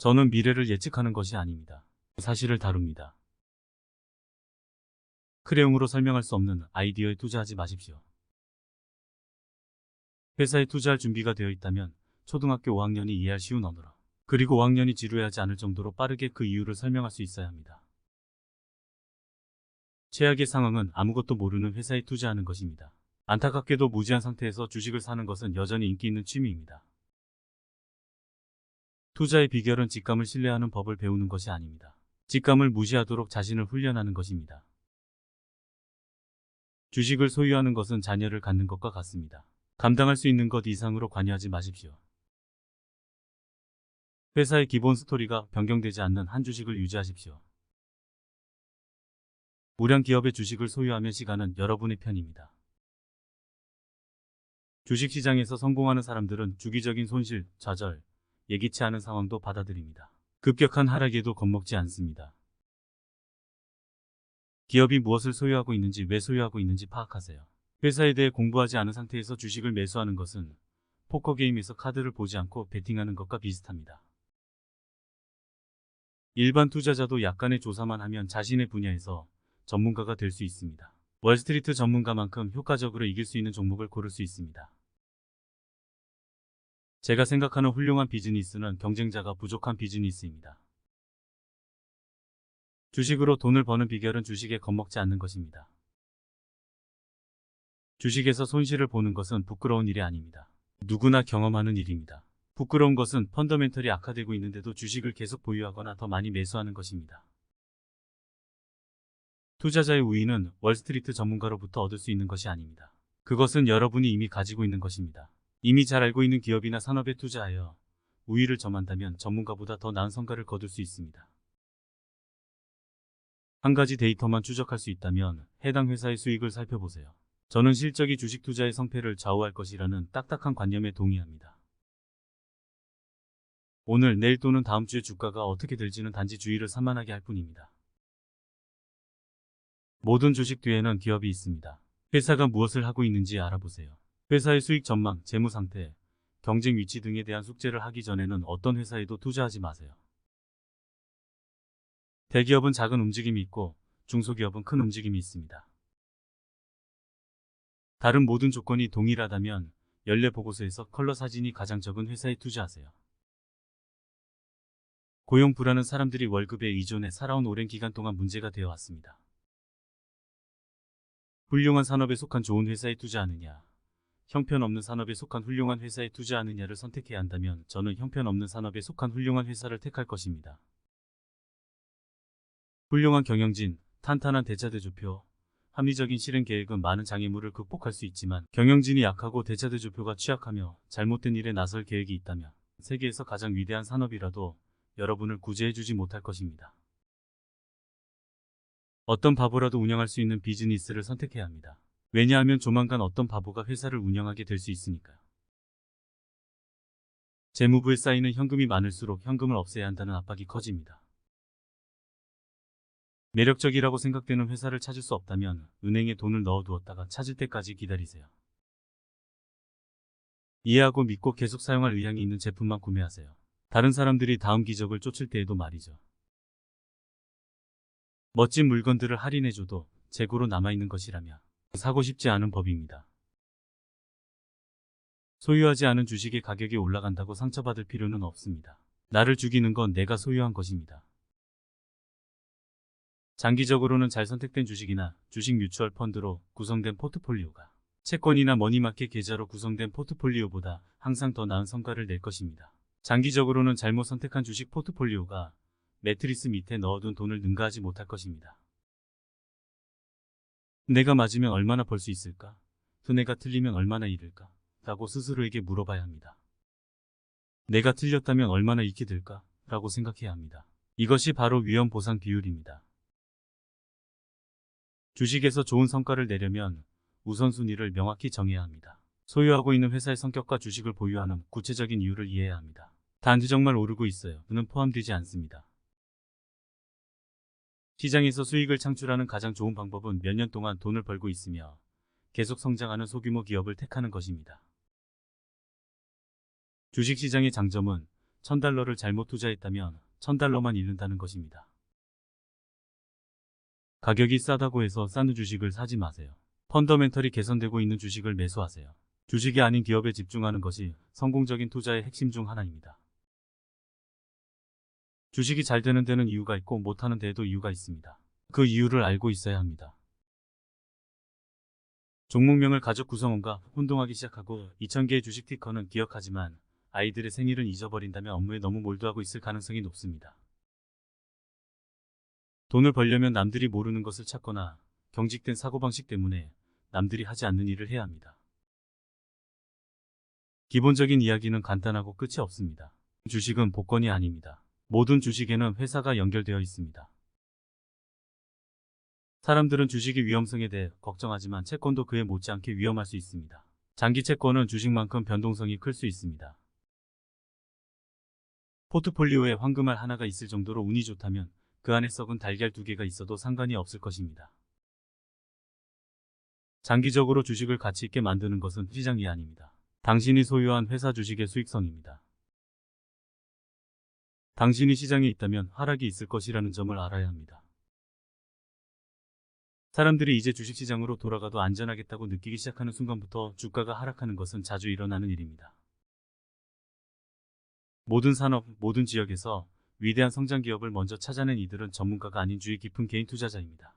저는 미래를 예측하는 것이 아닙니다. 사실을 다룹니다. 크레용으로 설명할 수 없는 아이디어에 투자하지 마십시오. 회사에 투자할 준비가 되어 있다면 초등학교 5학년이 이해할 쉬운 언어로, 그리고 5학년이 지루해하지 않을 정도로 빠르게 그 이유를 설명할 수 있어야 합니다. 최악의 상황은 아무것도 모르는 회사에 투자하는 것입니다. 안타깝게도 무지한 상태에서 주식을 사는 것은 여전히 인기 있는 취미입니다. 투자의 비결은 직감을 신뢰하는 법을 배우는 것이 아닙니다. 직감을 무시하도록 자신을 훈련하는 것입니다. 주식을 소유하는 것은 자녀를 갖는 것과 같습니다. 감당할 수 있는 것 이상으로 관여하지 마십시오. 회사의 기본 스토리가 변경되지 않는 한 주식을 유지하십시오. 우량 기업의 주식을 소유하면 시간은 여러분의 편입니다. 주식시장에서 성공하는 사람들은 주기적인 손실, 좌절, 예기치 않은 상황도 받아들입니다. 급격한 하락에도 겁먹지 않습니다. 기업이 무엇을 소유하고 있는지, 왜 소유하고 있는지 파악하세요. 회사에 대해 공부하지 않은 상태에서 주식을 매수하는 것은 포커게임에서 카드를 보지 않고 베팅하는 것과 비슷합니다. 일반 투자자도 약간의 조사만 하면 자신의 분야에서 전문가가 될 수 있습니다. 월스트리트 전문가만큼 효과적으로 이길 수 있는 종목을 고를 수 있습니다. 제가 생각하는 훌륭한 비즈니스는 경쟁자가 부족한 비즈니스입니다. 주식으로 돈을 버는 비결은 주식에 겁먹지 않는 것입니다. 주식에서 손실을 보는 것은 부끄러운 일이 아닙니다. 누구나 경험하는 일입니다. 부끄러운 것은 펀더멘털이 악화되고 있는데도 주식을 계속 보유하거나 더 많이 매수하는 것입니다. 투자자의 우위는 월스트리트 전문가로부터 얻을 수 있는 것이 아닙니다. 그것은 여러분이 이미 가지고 있는 것입니다. 이미 잘 알고 있는 기업이나 산업에 투자하여 우위를 점한다면 전문가보다 더 나은 성과를 거둘 수 있습니다. 한 가지 데이터만 추적할 수 있다면 해당 회사의 수익을 살펴보세요. 저는 실적이 주식 투자의 성패를 좌우할 것이라는 딱딱한 관념에 동의합니다. 오늘, 내일 또는 다음 주에 주가가 어떻게 될지는 단지 주의를 산만하게 할 뿐입니다. 모든 주식 뒤에는 기업이 있습니다. 회사가 무엇을 하고 있는지 알아보세요. 회사의 수익 전망, 재무 상태, 경쟁 위치 등에 대한 숙제를 하기 전에는 어떤 회사에도 투자하지 마세요. 대기업은 작은 움직임이 있고 중소기업은 큰 움직임이 있습니다. 다른 모든 조건이 동일하다면 연례 보고서에서 컬러 사진이 가장 적은 회사에 투자하세요. 고용 불안은 사람들이 월급에 의존해 살아온 오랜 기간 동안 문제가 되어 왔습니다. 훌륭한 산업에 속한 좋은 회사에 투자하느냐, 형편없는 산업에 속한 훌륭한 회사에 투자하느냐를 선택해야 한다면 저는 형편없는 산업에 속한 훌륭한 회사를 택할 것입니다. 훌륭한 경영진, 탄탄한 대차대조표, 합리적인 실행 계획은 많은 장애물을 극복할 수 있지만 경영진이 약하고 대차대조표가 취약하며 잘못된 일에 나설 계획이 있다면 세계에서 가장 위대한 산업이라도 여러분을 구제해주지 못할 것입니다. 어떤 바보라도 운영할 수 있는 비즈니스를 선택해야 합니다. 왜냐하면 조만간 어떤 바보가 회사를 운영하게 될 수 있으니까요. 재무부에 쌓이는 현금이 많을수록 현금을 없애야 한다는 압박이 커집니다. 매력적이라고 생각되는 회사를 찾을 수 없다면 은행에 돈을 넣어두었다가 찾을 때까지 기다리세요. 이해하고 믿고 계속 사용할 의향이 있는 제품만 구매하세요. 다른 사람들이 다음 기적을 쫓을 때에도 말이죠. 멋진 물건들을 할인해줘도 재고로 남아있는 것이라며 사고 싶지 않은 법입니다. 소유하지 않은 주식의 가격이 올라간다고 상처받을 필요는 없습니다. 나를 죽이는 건 내가 소유한 것입니다. 장기적으로는 잘 선택된 주식이나 주식 뮤추얼 펀드로 구성된 포트폴리오가 채권이나 머니마켓 계좌로 구성된 포트폴리오보다 항상 더 나은 성과를 낼 것입니다. 장기적으로는 잘못 선택한 주식 포트폴리오가 매트리스 밑에 넣어둔 돈을 능가하지 못할 것입니다. 내가 맞으면 얼마나 벌 수 있을까? 또 내가 틀리면 얼마나 잃을까? 라고 스스로에게 물어봐야 합니다. 내가 틀렸다면 얼마나 잃게 될까? 라고 생각해야 합니다. 이것이 바로 위험 보상 비율입니다. 주식에서 좋은 성과를 내려면 우선순위를 명확히 정해야 합니다. 소유하고 있는 회사의 성격과 주식을 보유하는 구체적인 이유를 이해해야 합니다. 단지 정말 오르고 있어요. 는 포함되지 않습니다. 시장에서 수익을 창출하는 가장 좋은 방법은 몇 년 동안 돈을 벌고 있으며 계속 성장하는 소규모 기업을 택하는 것입니다. 주식시장의 장점은 $1000를 잘못 투자했다면 $1000만 잃는다는 것입니다. 가격이 싸다고 해서 싼 주식을 사지 마세요. 펀더멘털이 개선되고 있는 주식을 매수하세요. 주식이 아닌 기업에 집중하는 것이 성공적인 투자의 핵심 중 하나입니다. 주식이 잘 되는 데는 이유가 있고 못하는 데에도 이유가 있습니다. 그 이유를 알고 있어야 합니다. 종목명을 가족 구성원과 혼동하기 시작하고 2000개의 주식 티커는 기억하지만 아이들의 생일은 잊어버린다면 업무에 너무 몰두하고 있을 가능성이 높습니다. 돈을 벌려면 남들이 모르는 것을 찾거나 경직된 사고방식 때문에 남들이 하지 않는 일을 해야 합니다. 기본적인 이야기는 간단하고 끝이 없습니다. 주식은 복권이 아닙니다. 모든 주식에는 회사가 연결되어 있습니다. 사람들은 주식의 위험성에 대해 걱정하지만 채권도 그에 못지않게 위험할 수 있습니다. 장기 채권은 주식만큼 변동성이 클 수 있습니다. 포트폴리오에 황금알 하나가 있을 정도로 운이 좋다면 그 안에 썩은 달걀 2개가 있어도 상관이 없을 것입니다. 장기적으로 주식을 가치 있게 만드는 것은 시장이 아닙니다. 당신이 소유한 회사 주식의 수익성입니다. 당신이 시장에 있다면 하락이 있을 것이라는 점을 알아야 합니다. 사람들이 이제 주식시장으로 돌아가도 안전하겠다고 느끼기 시작하는 순간부터 주가가 하락하는 것은 자주 일어나는 일입니다. 모든 산업, 모든 지역에서 위대한 성장 기업을 먼저 찾아낸 이들은 전문가가 아닌 주의 깊은 개인 투자자입니다.